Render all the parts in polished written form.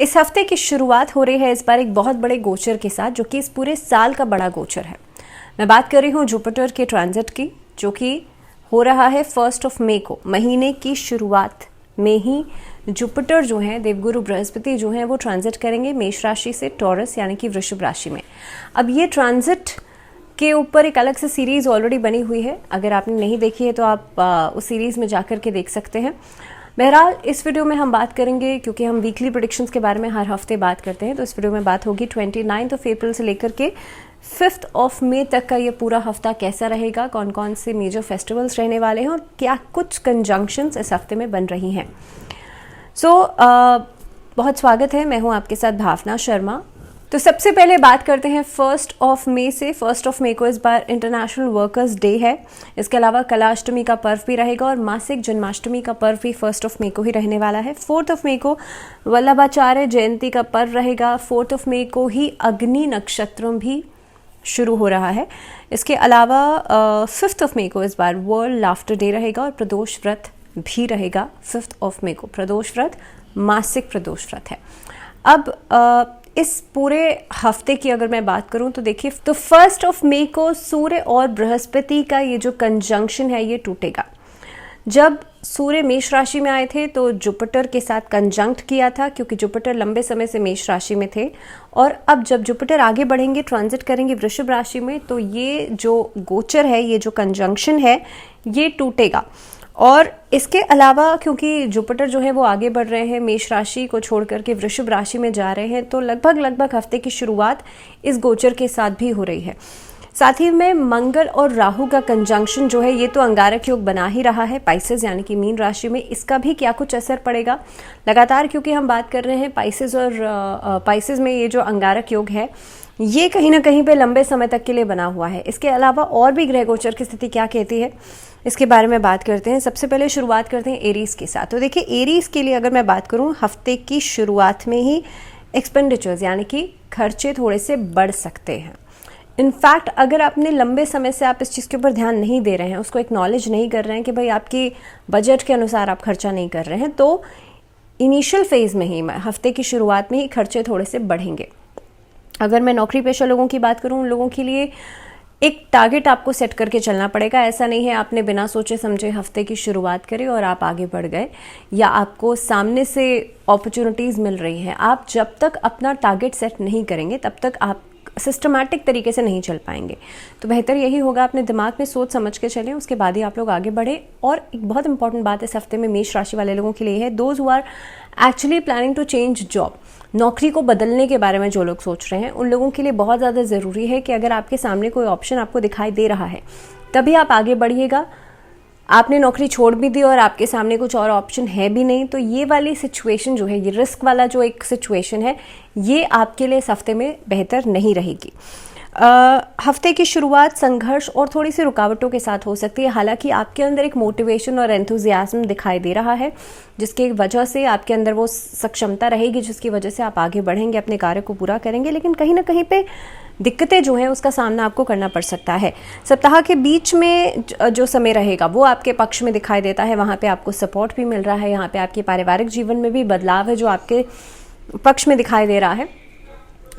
इस हफ्ते की शुरुआत हो रही है इस बार एक बहुत बड़े गोचर के साथ, जो कि इस पूरे साल का बड़ा गोचर है। मैं बात कर रही हूँ जुपिटर के ट्रांजिट की, जो कि हो रहा है 1 मई को। महीने की शुरुआत में ही जुपिटर जो है, देवगुरु बृहस्पति जो है, वो ट्रांजिट करेंगे मेष राशि से टॉरस यानी कि वृषभ राशि में। अब ये ट्रांजिट के ऊपर एक अलग से सीरीज ऑलरेडी बनी हुई है, अगर आपने नहीं देखी है तो आप उस सीरीज में जाकर के देख सकते हैं। बहरहाल इस वीडियो में हम बात करेंगे, क्योंकि हम वीकली प्रेडिक्शंस के बारे में हर हफ्ते बात करते हैं, तो इस वीडियो में बात होगी 29 अप्रैल से लेकर के 5 मई तक का ये पूरा हफ्ता कैसा रहेगा, कौन कौन से मेजर फेस्टिवल्स रहने वाले हैं और क्या कुछ कंजंक्शंस इस हफ्ते में बन रही हैं। बहुत स्वागत है, मैं हूं आपके साथ भावना शर्मा। तो सबसे पहले बात करते हैं 1 मई से। 1 मई को इस बार इंटरनेशनल वर्कर्स डे है। इसके अलावा कलाष्टमी का पर्व भी रहेगा और मासिक जन्माष्टमी का पर्व भी 1 मई को ही रहने वाला है। 4 मई को वल्लभाचार्य जयंती का पर्व रहेगा। 4 मई को ही अग्नि नक्षत्रम भी शुरू हो रहा है। इसके अलावा 5 मई को इस बार वर्ल्ड लाफ्टर डे रहेगा और प्रदोष व्रत भी रहेगा। 5 मई को प्रदोष व्रत मासिक प्रदोष व्रत है। अब इस पूरे हफ्ते की अगर मैं बात करूं तो देखिए, तो 1 मई को सूर्य और बृहस्पति का ये जो कंजंक्शन है ये टूटेगा। जब सूर्य मेष राशि में आए थे तो जुपिटर के साथ कंजंक्ट किया था, क्योंकि जुपिटर लंबे समय से मेष राशि में थे। और अब जब जुपिटर आगे बढ़ेंगे, ट्रांजिट करेंगे वृषभ राशि में, तो ये जो गोचर है, ये जो कंजंक्शन है, ये टूटेगा। और इसके अलावा क्योंकि जुपिटर जो है वो आगे बढ़ रहे हैं, मेष राशि को छोड़ करके वृषभ राशि में जा रहे हैं, तो लगभग हफ्ते की शुरुआत इस गोचर के साथ भी हो रही है। साथ ही में मंगल और राहु का कंजंक्शन जो है, ये तो अंगारक योग बना ही रहा है पाइसेस यानी कि मीन राशि में। इसका भी क्या कुछ असर पड़ेगा लगातार, क्योंकि हम बात कर रहे हैं पाइसेस, और पाइसेस में ये जो अंगारक योग है ये कहीं ना कहीं पे लंबे समय तक के लिए बना हुआ है। इसके अलावा और भी ग्रह गोचर की स्थिति क्या कहती है, इसके बारे में बात करते हैं। सबसे पहले शुरुआत करते हैं एरीज के साथ। तो देखिए, एरीज के लिए अगर मैं बात करूं, हफ्ते की शुरुआत में ही एक्सपेंडिचर्स यानी कि खर्चे थोड़े से बढ़ सकते हैं। इनफैक्ट अगर आपने लंबे समय से आप इस चीज़ के ऊपर ध्यान नहीं दे रहे हैं, उसको एक्नॉलेज नहीं कर रहे हैं कि भाई आपकी बजट के अनुसार आप खर्चा नहीं कर रहे हैं, तो इनिशियल फेज में ही, हफ्ते की शुरुआत में ही खर्चे थोड़े से बढ़ेंगे। अगर मैं नौकरी पेशा लोगों की बात करूं, उन लोगों के लिए एक टारगेट आपको सेट करके चलना पड़ेगा। ऐसा नहीं है आपने बिना सोचे समझे हफ्ते की शुरुआत करी और आप आगे बढ़ गए, या आपको सामने से अपॉर्चुनिटीज़ मिल रही हैं। आप जब तक अपना टारगेट सेट नहीं करेंगे तब तक आप सिस्टमैटिक तरीके से नहीं चल पाएंगे। तो बेहतर यही होगा अपने दिमाग में सोच समझ के चलें, उसके बाद ही आप लोग आगे बढ़ें। और एक बहुत इंपॉर्टेंट बात इस हफ्ते में मेष राशि वाले लोगों के लिए है, those who are actually planning to change job, नौकरी को बदलने के बारे में जो लोग सोच रहे हैं, उन लोगों के लिए बहुत ज़्यादा ज़रूरी है कि अगर आपके सामने कोई ऑप्शन आपको दिखाई दे रहा है तभी आप आगे बढ़िएगा। आपने नौकरी छोड़ भी दी और आपके सामने कुछ और ऑप्शन है भी नहीं, तो ये वाली सिचुएशन जो है, ये रिस्क वाला जो एक सिचुएशन है, ये आपके लिए इस हफ्ते में बेहतर नहीं रहेगी। हफ्ते की शुरुआत संघर्ष और थोड़ी सी रुकावटों के साथ हो सकती है। हालांकि आपके अंदर एक मोटिवेशन और एंथुजियाज्म दिखाई दे रहा है, जिसकी वजह से आपके अंदर वो सक्षमता रहेगी, जिसकी वजह से आप आगे बढ़ेंगे, अपने कार्य को पूरा करेंगे। लेकिन कहीं ना कहीं पे दिक्कतें जो हैं उसका सामना आपको करना पड़ सकता है। सप्ताह के बीच में जो समय रहेगा वो आपके पक्ष में दिखाई देता है, वहाँ पे आपको सपोर्ट भी मिल रहा है। यहाँ पे आपके पारिवारिक जीवन में भी बदलाव है जो आपके पक्ष में दिखाई दे रहा है।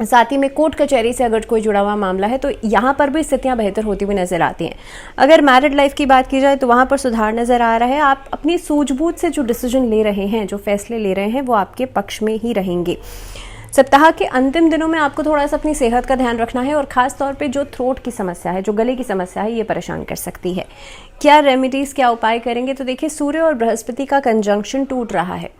साथ ही में कोर्ट कचहरी से अगर कोई जुड़ा हुआ मामला है तो यहाँ पर भी स्थितियाँ बेहतर होती हुई नजर आती हैं। अगर मैरिड लाइफ की बात की जाए तो वहाँ पर सुधार नजर आ रहा है। आप अपनी सूझबूझ से जो डिसीजन ले रहे हैं, जो फैसले ले रहे हैं, वो आपके पक्ष में ही रहेंगे। सप्ताह के अंतिम दिनों में आपको थोड़ा सा अपनी सेहत का ध्यान रखना है, और खास तौर पे जो थ्रोट की समस्या है, जो गले की समस्या है, ये परेशान कर सकती है। क्या रेमेडीज, क्या उपाय करेंगे, तो देखिए, सूर्य और बृहस्पति का कंजंक्शन टूट रहा है।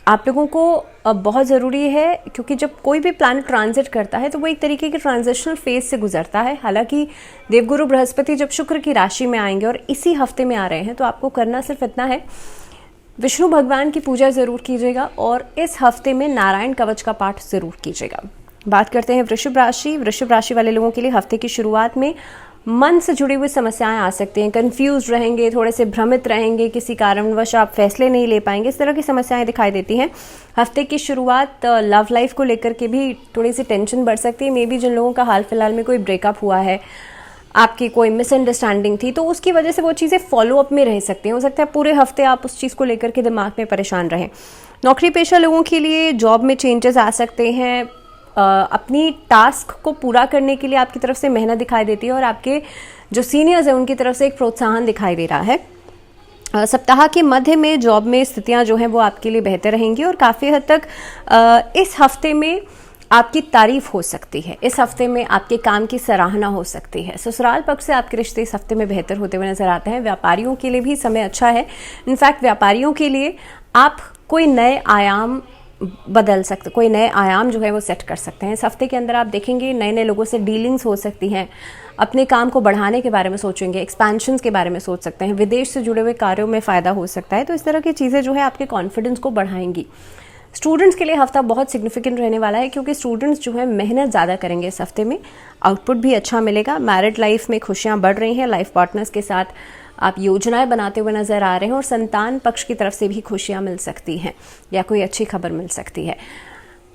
आप लोगों को बहुत ज़रूरी है, क्योंकि जब कोई भी प्लैनेट ट्रांजिट करता है तो वो एक तरीके के ट्रांजिशनल फेज से गुजरता है। हालांकि देवगुरु बृहस्पति जब शुक्र की राशि में आएंगे और इसी हफ्ते में आ रहे हैं, तो आपको करना सिर्फ इतना है, विष्णु भगवान की पूजा ज़रूर कीजिएगा और इस हफ्ते में नारायण कवच का पाठ ज़रूर कीजिएगा। बात करते हैं वृषभ राशि। वृषभ राशि वाले लोगों के लिए हफ्ते की शुरुआत में मन से जुड़ी हुई समस्याएं आ सकती हैं। कंफ्यूज रहेंगे, थोड़े से भ्रमित रहेंगे, किसी कारणवश आप फैसले नहीं ले पाएंगे, इस तरह की समस्याएं दिखाई देती हैं। हफ्ते की शुरुआत लव लाइफ को लेकर के भी थोड़ी सी टेंशन बढ़ सकती है। मे बी जिन लोगों का हाल फिलहाल में कोई ब्रेकअप हुआ है, आपकी कोई मिसअंडरस्टैंडिंग थी, तो उसकी वजह से वो चीज़ें फॉलो अप में रह सकती हैं। हो सकता है पूरे हफ्ते आप उस चीज़ को लेकर के दिमाग में परेशान रहें। नौकरी पेशा लोगों के लिए जॉब में चेंजेस आ सकते हैं। अपनी टास्क को पूरा करने के लिए आपकी तरफ से मेहनत दिखाई देती है और आपके जो सीनियर्स हैं उनकी तरफ से एक प्रोत्साहन दिखाई दे रहा है। सप्ताह के मध्य में जॉब में स्थितियां जो हैं वो आपके लिए बेहतर रहेंगी और काफ़ी हद तक इस हफ्ते में आपकी तारीफ हो सकती है। इस हफ्ते में आपके काम की सराहना हो सकती है। ससुराल पक्ष से आपके रिश्ते इस हफ्ते में बेहतर होते हुए नजर आते हैं। व्यापारियों के लिए भी समय अच्छा है। इनफैक्ट व्यापारियों के लिए आप कोई नए आयाम बदल सकते, कोई नए आयाम जो है वो सेट कर सकते हैं। इस हफ्ते के अंदर आप देखेंगे नए नए लोगों से डीलिंग्स हो सकती हैं। अपने काम को बढ़ाने के बारे में सोचेंगे, एक्सपेंशंस के बारे में सोच सकते हैं, विदेश से जुड़े हुए कार्यों में फ़ायदा हो सकता है। तो इस तरह की चीज़ें जो है आपके कॉन्फिडेंस को बढ़ाएंगी। स्टूडेंट्स के लिए हफ्ता बहुत सिग्निफिकेंट रहने वाला है क्योंकि स्टूडेंट्स जो है मेहनत ज़्यादा करेंगे इस हफ्ते में, आउटपुट भी अच्छा मिलेगा। मैरिड लाइफ में खुशियाँ बढ़ रही हैं। लाइफ पार्टनर्स के साथ आप योजनाएं बनाते हुए नजर आ रहे हैं और संतान पक्ष की तरफ से भी खुशियां मिल सकती हैं या कोई अच्छी खबर मिल सकती है।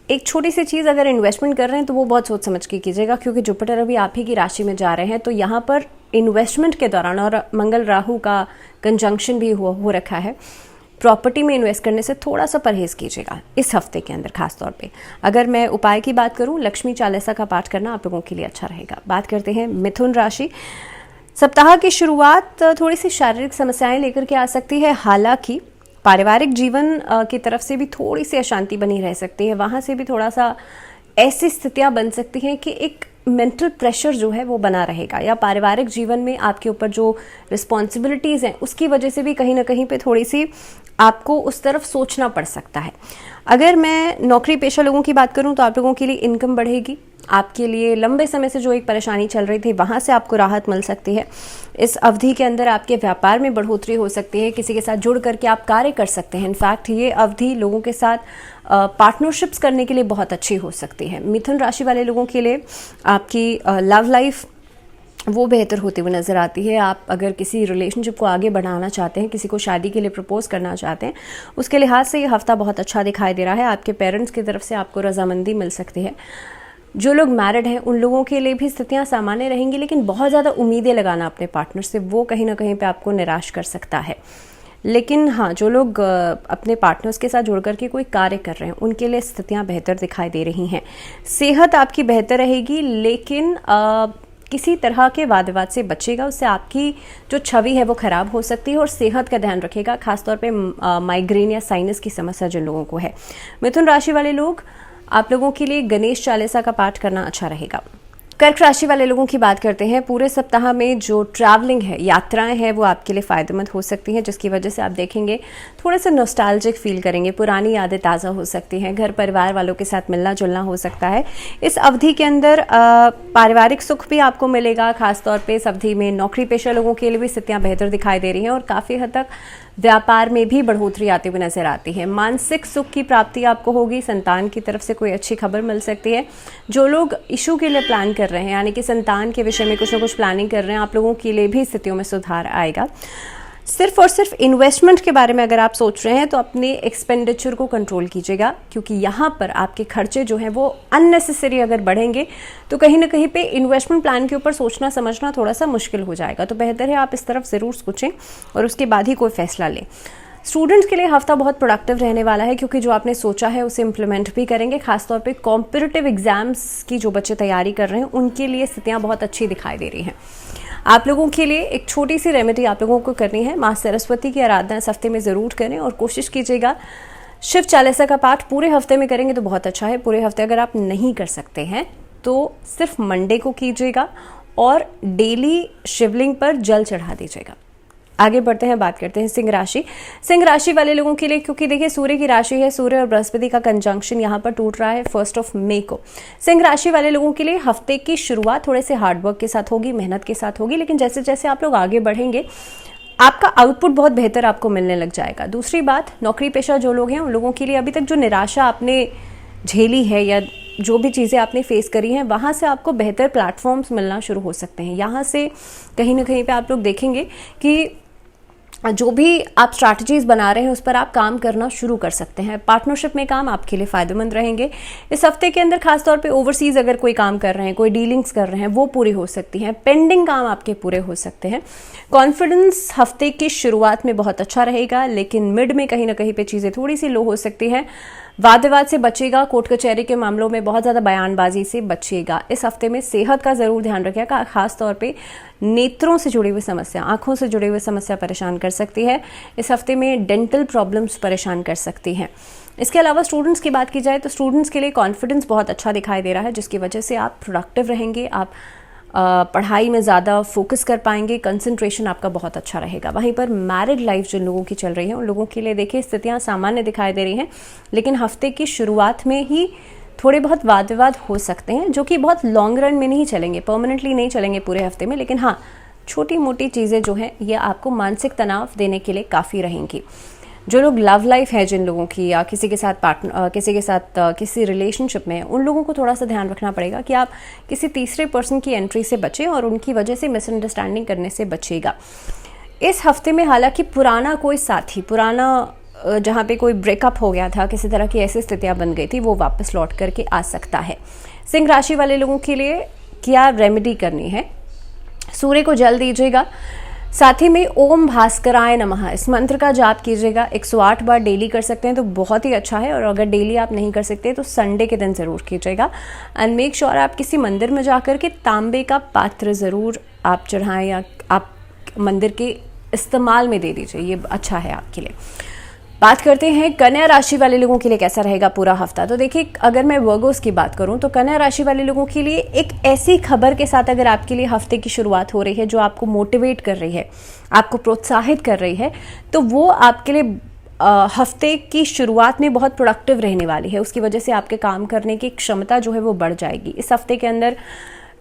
एक छोटी सी चीज़, अगर इन्वेस्टमेंट कर रहे हैं तो वो बहुत सोच समझ के कीजिएगा क्योंकि जुपिटर अभी आप ही की राशि में जा रहे हैं। तो यहाँ पर इन्वेस्टमेंट के दौरान, और मंगल राहु का कंजंक्शन भी हो रखा है, प्रॉपर्टी में इन्वेस्ट करने से थोड़ा सा परहेज कीजिएगा इस हफ्ते के अंदर। खास तौर पे अगर मैं उपाय की बात करूं, लक्ष्मी चालीसा का पाठ करना आप लोगों के लिए अच्छा रहेगा। बात करते हैं मिथुन राशि। सप्ताह की शुरुआत थोड़ी सी शारीरिक समस्याएं लेकर के आ सकती है। हालांकि पारिवारिक जीवन की तरफ से भी थोड़ी सी अशांति बनी रह सकती है। वहाँ से भी थोड़ा सा ऐसी स्थितियां बन सकती हैं कि एक मेंटल प्रेशर जो है वो बना रहेगा, या पारिवारिक जीवन में आपके ऊपर जो रिस्पॉन्सिबिलिटीज़ हैं उसकी वजह से भी कहीं ना कहीं पे थोड़ी सी आपको उस तरफ सोचना पड़ सकता है। अगर मैं नौकरी पेशा लोगों की बात करूं तो आप लोगों के लिए इनकम बढ़ेगी। आपके लिए लंबे समय से जो एक परेशानी चल रही थी वहाँ से आपको राहत मिल सकती है। इस अवधि के अंदर आपके व्यापार में बढ़ोतरी हो सकती है। किसी के साथ जुड़ करके आप कार्य कर सकते हैं। इनफैक्ट ये अवधि लोगों के साथ पार्टनरशिप्स करने के लिए बहुत अच्छी हो सकती है। मिथुन राशि वाले लोगों के लिए आपकी लव लाइफ वो बेहतर होती हुई नज़र आती है। आप अगर किसी रिलेशनशिप को आगे बढ़ाना चाहते हैं, किसी को शादी के लिए प्रपोज करना चाहते हैं, उसके लिहाज से ये हफ्ता बहुत अच्छा दिखाई दे रहा है। आपके पेरेंट्स की तरफ से आपको रजामंदी मिल सकती है। जो लोग मैरिड हैं उन लोगों के लिए भी स्थितियां सामान्य रहेंगी, लेकिन बहुत ज़्यादा उम्मीदें लगाना अपने पार्टनर से वो कहीं ना कहीं पे आपको निराश कर सकता है। लेकिन हाँ, जो लोग अपने पार्टनर्स के साथ जुड़ करके कोई कार्य कर रहे हैं उनके लिए स्थितियां बेहतर दिखाई दे रही हैं। सेहत आपकी बेहतर रहेगी, लेकिन किसी तरह के वाद विवाद से बचेगा, उससे आपकी जो छवि है वो खराब हो सकती है। और सेहत का ध्यान रखेगा, खासतौर पे माइग्रेन या साइनस की समस्या जिन लोगों को है। मिथुन राशि वाले लोग, आप लोगों के लिए गणेश चालीसा का पाठ करना अच्छा रहेगा। कर्क राशि वाले लोगों की बात करते हैं। पूरे सप्ताह में जो ट्रैवलिंग है, यात्राएं हैं, वो आपके लिए फ़ायदेमंद हो सकती हैं, जिसकी वजह से आप देखेंगे थोड़ा सा नॉस्टैल्जिक फील करेंगे। पुरानी यादें ताज़ा हो सकती हैं। घर परिवार वालों के साथ मिलना जुलना हो सकता है। इस अवधि के अंदर पारिवारिक सुख भी आपको मिलेगा। खासतौर पर इस अवधि में नौकरी पेशा लोगों के लिए भी स्थितियाँ बेहतर दिखाई दे रही हैं और काफ़ी हद तक व्यापार में भी बढ़ोतरी आती हुई नजर आती है। मानसिक सुख की प्राप्ति आपको होगी। संतान की तरफ से कोई अच्छी खबर मिल सकती है। जो लोग इशू के लिए प्लान कर रहे हैं, यानी कि संतान के विषय में कुछ ना कुछ प्लानिंग कर रहे हैं, आप लोगों के लिए भी स्थितियों में सुधार आएगा। सिर्फ और सिर्फ इन्वेस्टमेंट के बारे में अगर आप सोच रहे हैं तो अपने एक्सपेंडिचर को कंट्रोल कीजिएगा, क्योंकि यहाँ पर आपके खर्चे जो हैं वो अननेसेसरी अगर बढ़ेंगे तो कहीं ना कहीं पे इन्वेस्टमेंट प्लान के ऊपर सोचना समझना थोड़ा सा मुश्किल हो जाएगा। तो बेहतर है आप इस तरफ ज़रूर सोचें और उसके बाद ही कोई फैसला लें। स्टूडेंट्स के लिए हफ्ता बहुत प्रोडक्टिव रहने वाला है, क्योंकि जो आपने सोचा है उसे इम्प्लीमेंट भी करेंगे। खासतौर पे कॉम्पिटिटिव एग्जाम्स की जो बच्चे तैयारी कर रहे हैं उनके लिए स्थितियाँ बहुत अच्छी दिखाई दे रही हैं। आप लोगों के लिए एक छोटी सी रेमेडी आप लोगों को करनी है। माँ सरस्वती की आराधना इस हफ्ते में ज़रूर करें और कोशिश कीजिएगा शिव चालीसा का पाठ पूरे हफ्ते में करेंगे तो बहुत अच्छा है। पूरे हफ्ते अगर आप नहीं कर सकते हैं तो सिर्फ मंडे को कीजिएगा और डेली शिवलिंग पर जल चढ़ा दीजिएगा। आगे बढ़ते हैं, बात करते हैं सिंह राशि। सिंह राशि वाले लोगों के लिए, क्योंकि देखिए सूर्य की राशि है, सूर्य और बृहस्पति का कंजंक्शन यहाँ पर टूट रहा है 1 मई को। सिंह राशि वाले लोगों के लिए हफ्ते की शुरुआत थोड़े से हार्डवर्क के साथ होगी, मेहनत के साथ होगी, लेकिन जैसे जैसे आप लोग आगे बढ़ेंगे आपका आउटपुट बहुत बेहतर आपको मिलने लग जाएगा। दूसरी बात, नौकरी पेशा जो लोग हैं उन लोगों के लिए अभी तक जो निराशा आपने झेली है या जो भी चीज़ें आपने फेस करी हैं वहाँ से आपको बेहतर प्लेटफॉर्म्स मिलना शुरू हो सकते हैं। यहाँ से कहीं ना कहीं पे आप लोग देखेंगे कि जो भी आप स्ट्रैटेजीज बना रहे हैं उस पर आप काम करना शुरू कर सकते हैं। पार्टनरशिप में काम आपके लिए फायदेमंद रहेंगे। इस हफ्ते के अंदर खासतौर पे ओवरसीज अगर कोई काम कर रहे हैं, कोई डीलिंग्स कर रहे हैं, वो पूरी हो सकती हैं। पेंडिंग काम आपके पूरे हो सकते हैं। कॉन्फिडेंस हफ्ते की शुरुआत में बहुत अच्छा रहेगा, लेकिन मिड में कहीं ना कहीं पे चीज़ें थोड़ी सी लो हो सकती हैं। वाद विवाद से बचेगा। कोर्ट कचहरी के मामलों में बहुत ज़्यादा बयानबाजी से बचिएगा। इस हफ्ते में सेहत का ज़रूर ध्यान रखिएगा। खास तौर पे नेत्रों से जुड़ी हुई समस्या, आंखों से जुड़ी हुई समस्या परेशान कर सकती है। इस हफ्ते में डेंटल प्रॉब्लम्स परेशान कर सकती हैं। इसके अलावा स्टूडेंट्स की बात की जाए तो स्टूडेंट्स के लिए कॉन्फिडेंस बहुत अच्छा दिखाई दे रहा है, जिसकी वजह से आप प्रोडक्टिव रहेंगे। आप पढ़ाई में ज़्यादा फोकस कर पाएंगे। कंसंट्रेशन आपका बहुत अच्छा रहेगा। वहीं पर मैरिड लाइफ जिन लोगों की चल रही है उन लोगों के लिए देखिए स्थितियां सामान्य दिखाई दे रही हैं, लेकिन हफ्ते की शुरुआत में ही थोड़े बहुत वाद विवाद हो सकते हैं, जो कि बहुत लॉन्ग रन में नहीं चलेंगे, परमानेंटली नहीं चलेंगे पूरे हफ्ते में, लेकिन हाँ छोटी मोटी चीज़ें जो हैं ये आपको मानसिक तनाव देने के लिए काफ़ी रहेंगी। जो लोग लव लाइफ है जिन लोगों की, या किसी के साथ किसी रिलेशनशिप में, उन लोगों को थोड़ा सा ध्यान रखना पड़ेगा कि आप किसी तीसरे पर्सन की एंट्री से बचें और उनकी वजह से मिसअंडरस्टैंडिंग करने से बचेगा। इस हफ्ते में हालांकि पुराना कोई साथी, जहाँ पे कोई ब्रेकअप हो गया था, किसी तरह की ऐसी स्थितियाँ बन गई थी, वो वापस लौट करके आ सकता है। सिंह राशि वाले लोगों के लिए क्या रेमेडी करनी है? सूर्य को जल दीजिएगा। साथ ही में ओम भास्कराय नमः इस मंत्र का जाप कीजिएगा। 108 बार डेली कर सकते हैं तो बहुत ही अच्छा है, और अगर डेली आप नहीं कर सकते तो संडे के दिन ज़रूर कीजिएगा। एंड मेक श्योर आप किसी मंदिर में जाकर के तांबे का पात्र ज़रूर आप चढ़ाएं, या आप मंदिर के इस्तेमाल में दे दीजिए, ये अच्छा है आपके लिए। बात करते हैं कन्या राशि वाले लोगों के लिए कैसा रहेगा पूरा हफ्ता। तो देखिए, अगर मैं वर्गोस की बात करूं तो कन्या राशि वाले लोगों के लिए एक ऐसी खबर के साथ अगर आपके लिए हफ्ते की शुरुआत हो रही है जो आपको मोटिवेट कर रही है, आपको प्रोत्साहित कर रही है, तो वो आपके लिए हफ्ते की शुरुआत में बहुत प्रोडक्टिव रहने वाली है। उसकी वजह से आपके काम करने की क्षमता जो है वो बढ़ जाएगी। इस हफ्ते के अंदर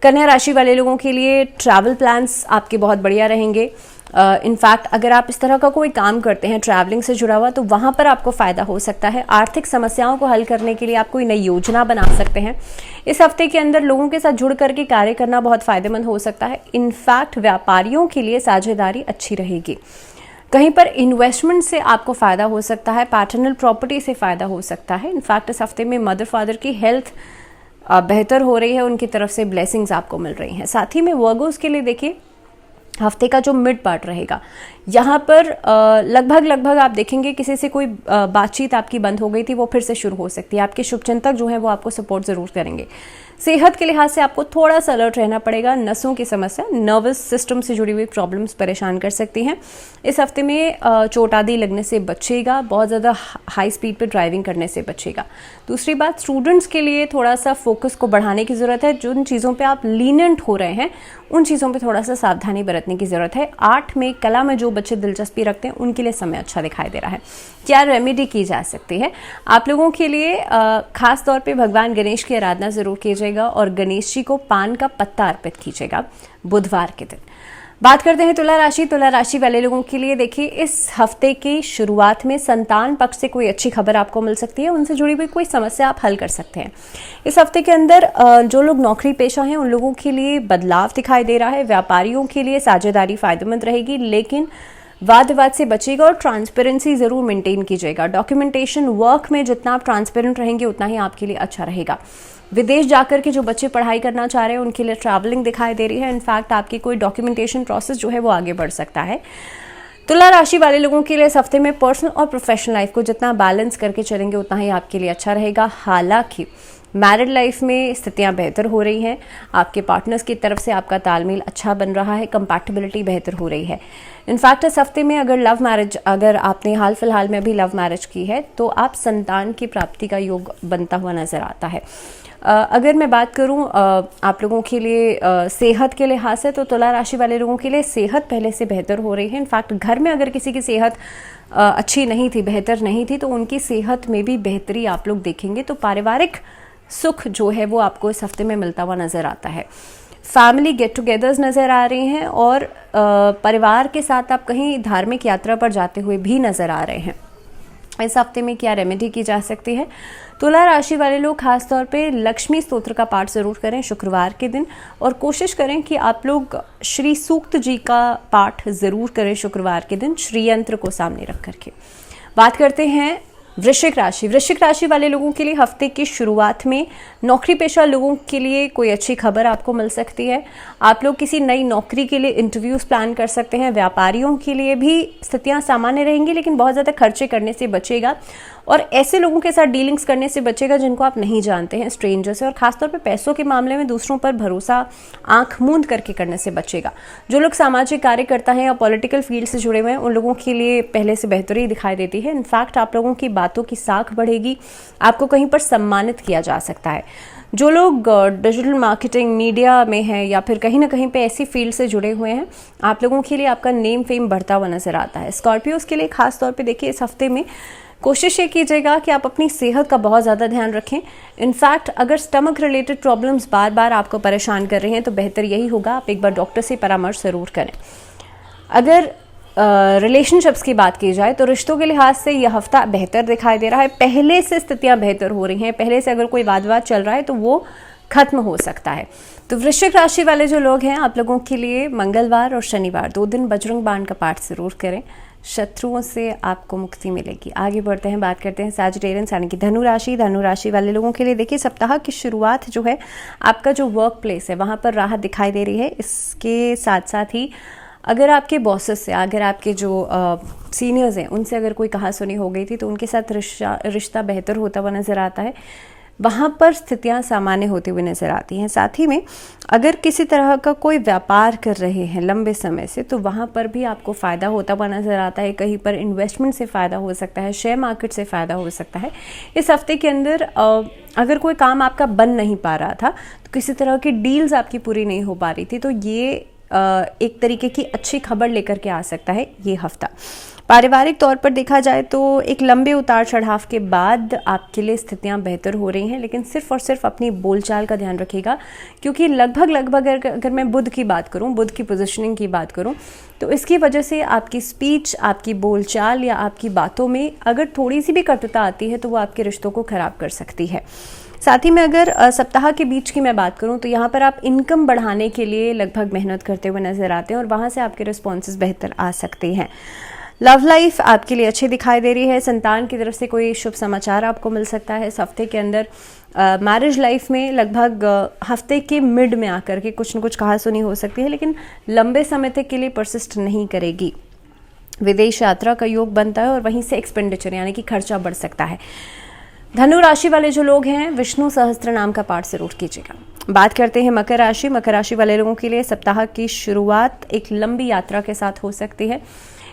कन्या राशि वाले लोगों के लिए ट्रैवल प्लान्स आपके बहुत बढ़िया रहेंगे। इनफैक्ट अगर आप इस तरह का कोई काम करते हैं ट्रैवलिंग से जुड़ा हुआ, तो वहाँ पर आपको फ़ायदा हो सकता है। आर्थिक समस्याओं को हल करने के लिए आप कोई नई योजना बना सकते हैं। इस हफ्ते के अंदर लोगों के साथ जुड़ करके कार्य करना बहुत फ़ायदेमंद हो सकता है। इनफैक्ट व्यापारियों के लिए साझेदारी अच्छी रहेगी। कहीं पर इन्वेस्टमेंट से आपको फ़ायदा हो सकता है, पैटर्नल प्रॉपर्टी से फ़ायदा हो सकता है। इनफैक्ट इस हफ्ते में मदर फादर की हेल्थ बेहतर हो रही है, उनकी तरफ से ब्लेसिंग्स आपको मिल रही हैं। साथ ही में वर्गोस के लिए देखिए हफ्ते का जो मिड पार्ट रहेगा, यहाँ पर लगभग आप देखेंगे किसी से कोई बातचीत आपकी बंद हो गई थी, वो फिर से शुरू हो सकती है। आपके शुभचिंतक जो है वो आपको सपोर्ट ज़रूर करेंगे। सेहत के लिहाज से आपको थोड़ा सा अलर्ट रहना पड़ेगा। नसों की समस्या, नर्वस सिस्टम से जुड़ी हुई प्रॉब्लम्स परेशान कर सकती हैं। इस हफ्ते में चोट आदि लगने से बचेगा। बहुत ज़्यादा हाई स्पीड पे ड्राइविंग करने से बचेगा। दूसरी बात, स्टूडेंट्स के लिए थोड़ा सा फोकस को बढ़ाने की ज़रूरत है। जिन चीज़ों पे आप लीनेंट हो रहे हैं उन चीज़ों पे थोड़ा सा सावधानी बरतने की ज़रूरत है। आर्ट में, कला में जो बच्चे दिलचस्पी रखते हैं उनके लिए समय अच्छा दिखाई दे रहा है। क्या रेमेडी की जा सकती है आप लोगों के लिए? खास तौर पे भगवान गणेश की आराधना ज़रूर कीजिएगा और गणेश जी को पान का पत्ता अर्पित कीजिएगा बुधवार के दिन। बात करते हैं तुला राशि। तुला राशि वाले लोगों के लिए देखिए, इस हफ्ते की शुरुआत में संतान पक्ष से कोई अच्छी खबर आपको मिल सकती है। उनसे जुड़ी हुई कोई समस्या आप हल कर सकते हैं। इस हफ्ते के अंदर जो लोग नौकरी पेशा हैं उन लोगों के लिए बदलाव दिखाई दे रहा है। व्यापारियों के लिए साझेदारी फायदेमंद रहेगी, लेकिन वाद विवाद से बचेगा और ट्रांसपेरेंसी ज़रूर मेंटेन कीजिएगा। डॉक्यूमेंटेशन वर्क में जितना आप ट्रांसपेरेंट रहेंगे उतना ही आपके लिए अच्छा रहेगा। विदेश जाकर के जो बच्चे पढ़ाई करना चाह रहे हैं उनके लिए ट्रैवलिंग दिखाई दे रही है। इनफैक्ट आपकी कोई डॉक्यूमेंटेशन प्रोसेस जो है वो आगे बढ़ सकता है। तुला राशि वाले लोगों के लिए इस हफ्ते में पर्सनल और प्रोफेशनल लाइफ को जितना बैलेंस करके चलेंगे उतना ही आपके लिए अच्छा रहेगा। हालांकि मैरिड लाइफ में स्थितियां बेहतर हो रही हैं। आपके पार्टनर्स की तरफ से आपका तालमेल अच्छा बन रहा है, कंपैटिबिलिटी बेहतर हो रही है। इनफैक्ट इस हफ्ते में अगर आपने हाल फिलहाल में अभी लव मैरिज की है तो आप संतान की प्राप्ति का योग बनता हुआ नजर आता है। अगर मैं बात करूं आप लोगों के लिए सेहत के लिहाज से, तो तुला राशि वाले लोगों के लिए सेहत पहले से बेहतर हो रही है। इनफैक्ट घर में अगर किसी की सेहत अच्छी नहीं थी, बेहतर नहीं थी, तो उनकी सेहत में भी बेहतरी आप लोग देखेंगे। तो पारिवारिक सुख जो है वो आपको इस हफ्ते में मिलता हुआ नजर आता है। फैमिली गेट टुगेदर्स नज़र आ रही हैं और परिवार के साथ आप कहीं धार्मिक यात्रा पर जाते हुए भी नज़र आ रहे हैं। इस हफ्ते में क्या रेमेडी की जा सकती है? तुला राशि वाले लोग खासतौर पे लक्ष्मी स्तोत्र का पाठ जरूर करें शुक्रवार के दिन, और कोशिश करें कि आप लोग श्री सूक्त जी का पाठ जरूर करें शुक्रवार के दिन, श्री यंत्र को सामने रख करके। बात करते हैं वृश्चिक राशि। वृश्चिक राशि वाले लोगों के लिए हफ्ते की शुरुआत में नौकरी पेशा लोगों के लिए कोई अच्छी खबर आपको मिल सकती है। आप लोग किसी नई नौकरी के लिए इंटरव्यूज प्लान कर सकते हैं। व्यापारियों के लिए भी स्थितियां सामान्य रहेंगी, लेकिन बहुत ज़्यादा खर्चे करने से बचेगा और ऐसे लोगों के साथ डीलिंग्स करने से बचेगा जिनको आप नहीं जानते हैं, स्ट्रेंजर से। और खासतौर पर पैसों के मामले में दूसरों पर भरोसा आंख मूंद करके करने से बचेगा। जो लोग सामाजिक कार्यकर्ता हैं या पॉलिटिकल फील्ड से जुड़े हुए हैं, उन लोगों के लिए पहले से बेहतरी दिखाई देती है। इनफैक्ट आप लोगों की बातों की साख बढ़ेगी, आपको कहीं पर सम्मानित किया जा सकता है। जो लोग डिजिटल मार्केटिंग मीडिया में हैं या फिर कहीं ना कहीं पे ऐसी फील्ड से जुड़े हुए हैं, आप लोगों के लिए आपका नेम फेम बढ़ता हुआ नजर आता है। स्कॉर्पियोज के लिए खास तौर पे देखिए, इस हफ्ते में कोशिश ये कीजिएगा कि आप अपनी सेहत का बहुत ज़्यादा ध्यान रखें। इनफैक्ट अगर स्टमक रिलेटेड प्रॉब्लम्स बार बार आपको परेशान कर रही हैं तो बेहतर यही होगा आप एक बार डॉक्टर से परामर्श ज़रूर करें। अगर रिलेशनशिप्स की बात की जाए तो रिश्तों के लिहाज से यह हफ्ता बेहतर दिखाई दे रहा है। पहले से स्थितियां बेहतर हो रही हैं, पहले से अगर कोई वाद विवाद चल रहा है तो वो खत्म हो सकता है। तो वृश्चिक राशि वाले जो लोग हैं, आप लोगों के लिए मंगलवार और शनिवार 2 दिन बजरंग बाण का पाठ जरूर करें, शत्रुओं से आपको मुक्ति मिलेगी। आगे बढ़ते हैं, बात करते हैं सैजिटेरियंस यानी कि धनु राशि। धनु राशि वाले लोगों के लिए देखिए, सप्ताह की शुरुआत जो है, आपका जो वर्क प्लेस है वहाँ पर राहत दिखाई दे रही है। इसके साथ साथ ही अगर आपके बॉसेस से, अगर आपके जो सीनियर्स हैं उनसे अगर कोई कहासुनी हो गई थी तो उनके साथ रिश्ता बेहतर होता हुआ नज़र आता है। वहाँ पर स्थितियाँ सामान्य होती हुई नज़र आती हैं। साथ ही में अगर किसी तरह का कोई व्यापार कर रहे हैं लंबे समय से, तो वहाँ पर भी आपको फ़ायदा होता हुआ नज़र आता है। कहीं पर इन्वेस्टमेंट से फ़ायदा हो सकता है, शेयर मार्केट से फ़ायदा हो सकता है। इस हफ्ते के अंदर अगर कोई काम आपका बन नहीं पा रहा था, तो किसी तरह की डील्स आपकी पूरी नहीं हो पा रही थी, तो ये एक तरीके की अच्छी खबर लेकर के आ सकता है ये हफ्ता। पारिवारिक तौर पर देखा जाए तो एक लंबे उतार चढ़ाव के बाद आपके लिए स्थितियां बेहतर हो रही हैं, लेकिन सिर्फ और सिर्फ अपनी बोलचाल का ध्यान रखिएगा, क्योंकि लगभग अगर मैं बुध की बात करूं, बुध की पोजीशनिंग की बात करूं, तो इसकी वजह से आपकी स्पीच, आपकी बोलचाल या आपकी बातों में अगर थोड़ी सी भी कटुता आती है तो वो आपके रिश्तों को खराब कर सकती है। साथ ही में अगर सप्ताह के बीच की मैं बात करूं तो यहाँ पर आप इनकम बढ़ाने के लिए लगभग मेहनत करते हुए नजर आते हैं और वहाँ से आपके रिस्पॉन्सेज बेहतर आ सकते हैं। लव लाइफ आपके लिए अच्छी दिखाई दे रही है। संतान की तरफ से कोई शुभ समाचार आपको मिल सकता है इस हफ्ते के अंदर। मैरिज लाइफ में लगभग हफ्ते के मिड में आकर के कुछ न कुछ कहासुनी हो सकती है, लेकिन लंबे समय तक के लिए परसिस्ट नहीं करेगी। विदेश यात्रा का योग बनता है और वहीं से एक्सपेंडिचर यानी कि खर्चा बढ़ सकता है। धनु राशि वाले जो लोग हैं, विष्णु सहस्त्र नाम का पाठ जरूर कीजिएगा। बात करते हैं मकर राशि। मकर राशि वाले लोगों के लिए सप्ताह की शुरुआत एक लंबी यात्रा के साथ हो सकती है।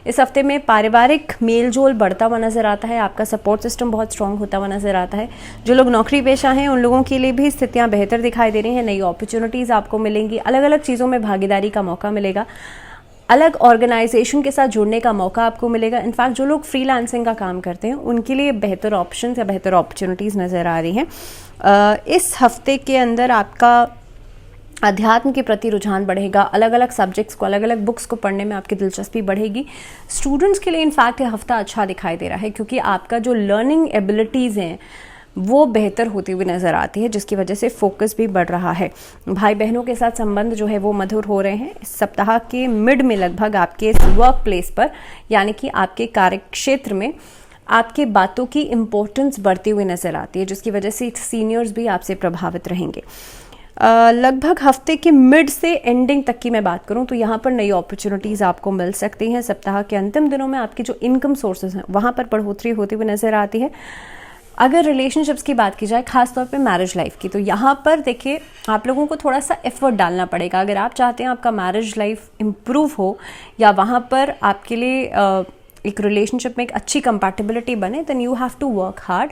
इस हफ्ते में पारिवारिक मेलजोल बढ़ता हुआ नजर आता है, आपका सपोर्ट सिस्टम बहुत स्ट्रांग होता हुआ नजर आता है। जो लोग नौकरी पेशा हैं उन लोगों के लिए भी स्थितियां बेहतर दिखाई दे रही हैं। नई अपॉर्चुनिटीज आपको मिलेंगी, अलग अलग चीज़ों में भागीदारी का मौका मिलेगा, अलग ऑर्गेनाइजेशन के साथ जुड़ने का मौका आपको मिलेगा। इनफैक्ट जो लोग फ्रीलांसिंग का काम करते हैं उनके लिए बेहतर ऑप्शंस या बेहतर अपॉर्चुनिटीज़ नज़र आ रही हैं। इस हफ्ते के अंदर आपका अध्यात्म के प्रति रुझान बढ़ेगा, अलग अलग सब्जेक्ट्स को, अलग अलग बुक्स को पढ़ने में आपकी दिलचस्पी बढ़ेगी। स्टूडेंट्स के लिए इनफैक्ट यह हफ्ता अच्छा दिखाई दे रहा है, क्योंकि आपका जो लर्निंग एबिलिटीज़ हैं वो बेहतर होती हुई नज़र आती है, जिसकी वजह से फोकस भी बढ़ रहा है। भाई बहनों के साथ संबंध जो है वो मधुर हो रहे हैं। इस सप्ताह के मिड में लगभग आपके वर्क प्लेस पर यानी कि आपके कार्यक्षेत्र में आपके बातों की इम्पोर्टेंस बढ़ती हुई नज़र आती है, जिसकी वजह से सीनियर्स भी आपसे प्रभावित रहेंगे। लगभग हफ्ते के मिड से एंडिंग तक की मैं बात करूं तो यहाँ पर नई अपॉर्चुनिटीज़ आपको मिल सकती हैं। सप्ताह के अंतिम दिनों में आपकी जो इनकम सोर्सेज हैं वहाँ पर बढ़ोतरी होती हुई नज़र आती है। अगर रिलेशनशिप्स की बात की जाए, खासतौर पे मैरिज लाइफ की, तो यहाँ पर देखिए आप लोगों को थोड़ा सा एफर्ट डालना पड़ेगा। अगर आप चाहते हैं आपका मैरिज लाइफ इम्प्रूव हो या वहाँ पर आपके लिए एक रिलेशनशिप में एक अच्छी कंपैटिबिलिटी बने, then you have to work hard.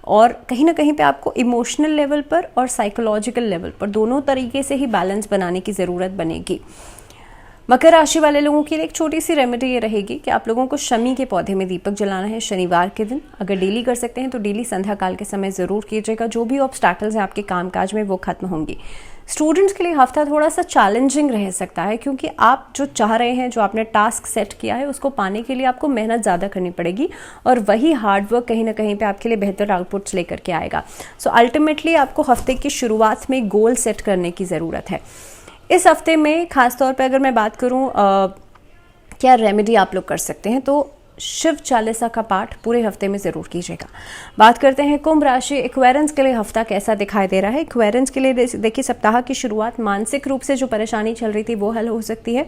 और कहीं ना कहीं पे आपको इमोशनल लेवल पर और साइकोलॉजिकल लेवल पर दोनों तरीके से ही बैलेंस बनाने की ज़रूरत बनेगी। मकर राशि वाले लोगों के लिए एक छोटी सी रेमेडी ये रहेगी कि आप लोगों को शमी के पौधे में दीपक जलाना है शनिवार के दिन। अगर डेली कर सकते हैं तो डेली संध्या काल के समय ज़रूर कीजिएगा। जो भी ऑब्स्टैकल्स हैं आपके कामकाज में वो खत्म होंगी। स्टूडेंट्स के लिए हफ्ता थोड़ा सा चैलेंजिंग रह सकता है, क्योंकि आप जो चाह रहे हैं, जो आपने टास्क सेट किया है, उसको पाने के लिए आपको मेहनत ज़्यादा करनी पड़ेगी और वही हार्डवर्क कहीं ना कहीं पे आपके लिए बेहतर आउटपुट्स लेकर के आएगा। सो अल्टीमेटली आपको हफ्ते की शुरुआत में गोल सेट करने की ज़रूरत है। इस हफ्ते में खासतौर पर अगर मैं बात करूँ क्या रेमेडी आप लोग कर सकते हैं, तो शिव चालीसा का पाठ पूरे हफ्ते में ज़रूर कीजिएगा। बात करते हैं कुंभ राशि, एक्वेरियंस के लिए हफ्ता कैसा दिखाई दे रहा है। एक्वेरियंस के लिए देखिए, सप्ताह की शुरुआत मानसिक रूप से जो परेशानी चल रही थी वो हल हो सकती है,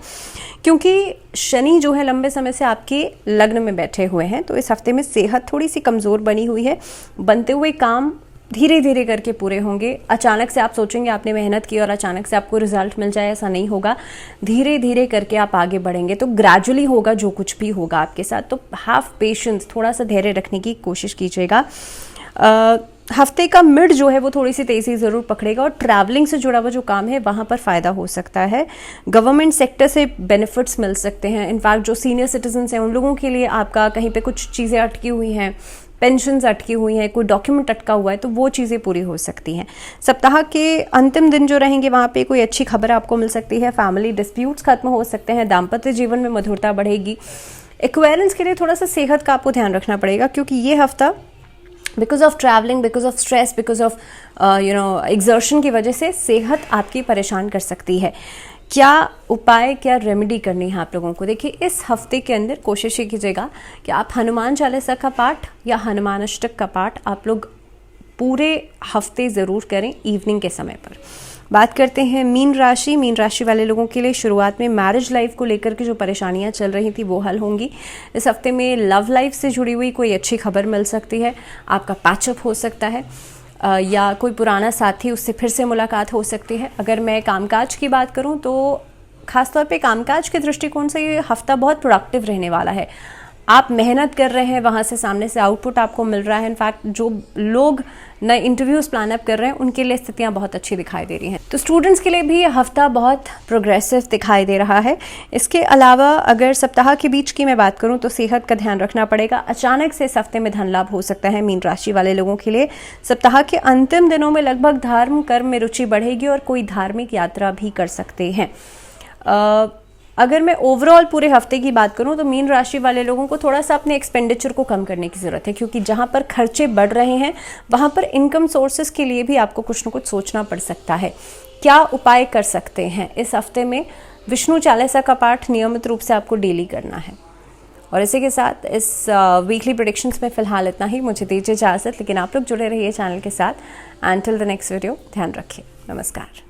क्योंकि शनि जो है लंबे समय से आपके लग्न में बैठे हुए हैं। तो इस हफ्ते में सेहत थोड़ी सी कमज़ोर बनी हुई है। बनते हुए काम धीरे धीरे करके पूरे होंगे। अचानक से आप सोचेंगे आपने मेहनत की और अचानक से आपको रिजल्ट मिल जाए, ऐसा नहीं होगा। धीरे धीरे करके आप आगे बढ़ेंगे, तो ग्रेजुअली होगा जो कुछ भी होगा आपके साथ। तो हैव पेशेंस, थोड़ा सा धैर्य रखने की कोशिश कीजिएगा। हफ्ते का मिड जो है वो थोड़ी सी तेज़ी ज़रूर पकड़ेगा और ट्रैवलिंग से जुड़ा हुआ जो काम है वहाँ पर फ़ायदा हो सकता है। गवर्नमेंट सेक्टर से बेनिफिट्स मिल सकते हैं। इनफैक्ट जो सीनियर सिटीजन्स हैं उन लोगों के लिए आपका कहीं पे कुछ चीज़ें अटकी हुई हैं, पेंशन्स अटकी हुई हैं, कोई डॉक्यूमेंट अटका हुआ है, तो वो चीज़ें पूरी हो सकती हैं। सप्ताह के अंतिम दिन जो रहेंगे वहाँ पे कोई अच्छी खबर आपको मिल सकती है। फैमिली डिस्प्यूट्स खत्म हो सकते हैं, दाम्पत्य जीवन में मधुरता बढ़ेगी। एक्वेरियंस के लिए थोड़ा सा सेहत का आपको ध्यान रखना पड़ेगा, क्योंकि ये हफ्ता because of travelling, because of stress, because of exertion की वजह से सेहत आपकी परेशान कर सकती है। क्या उपाय, क्या रेमेडी करनी है आप लोगों को? देखिए, इस हफ्ते के अंदर कोशिश ये कीजिएगा कि आप हनुमान चालीसा का पाठ या हनुमान अष्टक का पाठ आप लोग पूरे हफ्ते ज़रूर करें इवनिंग के समय पर। बात करते हैं मीन राशि। मीन राशि वाले लोगों के लिए शुरुआत में मैरिज लाइफ को लेकर के जो परेशानियां चल रही थी वो हल होंगी। इस हफ्ते में लव लाइफ से जुड़ी हुई कोई अच्छी खबर मिल सकती है। आपका पैचअप हो सकता है या कोई पुराना साथी, उससे फिर से मुलाकात हो सकती है। अगर मैं कामकाज की बात करूं तो खासतौर पे कामकाज के दृष्टिकोण से ये हफ्ता बहुत प्रोडक्टिव रहने वाला है। आप मेहनत कर रहे हैं, वहाँ से सामने से आउटपुट आपको मिल रहा है। इनफैक्ट जो लोग नए इंटरव्यूज़ प्लान अप कर रहे हैं उनके लिए स्थितियाँ बहुत अच्छी दिखाई दे रही हैं। तो स्टूडेंट्स के लिए भी ये हफ्ता बहुत प्रोग्रेसिव दिखाई दे रहा है। इसके अलावा अगर सप्ताह के बीच की मैं बात करूं तो सेहत का ध्यान रखना पड़ेगा। अचानक से इस हफ्ते में धन लाभ हो सकता है मीन राशि वाले लोगों के लिए। सप्ताह के अंतिम दिनों में लगभग धर्म कर्म में रुचि बढ़ेगी और कोई धार्मिक यात्रा भी कर सकते हैं। अगर मैं ओवरऑल पूरे हफ्ते की बात करूं तो मीन राशि वाले लोगों को थोड़ा सा अपने एक्सपेंडिचर को कम करने की ज़रूरत है, क्योंकि जहां पर खर्चे बढ़ रहे हैं वहां पर इनकम सोर्सेज के लिए भी आपको कुछ न कुछ सोचना पड़ सकता है। क्या उपाय कर सकते हैं इस हफ्ते में? विष्णु चालीसा का पाठ नियमित रूप से आपको डेली करना है। और इसी के साथ इस वीकली प्रेडिक्शंस में फ़िलहाल इतना ही। मुझे दीजिए इजाज़त, लेकिन आप लोग जुड़े रहिए चैनल के साथ। एंटिल द नेक्स्ट वीडियो, ध्यान रखिए। नमस्कार।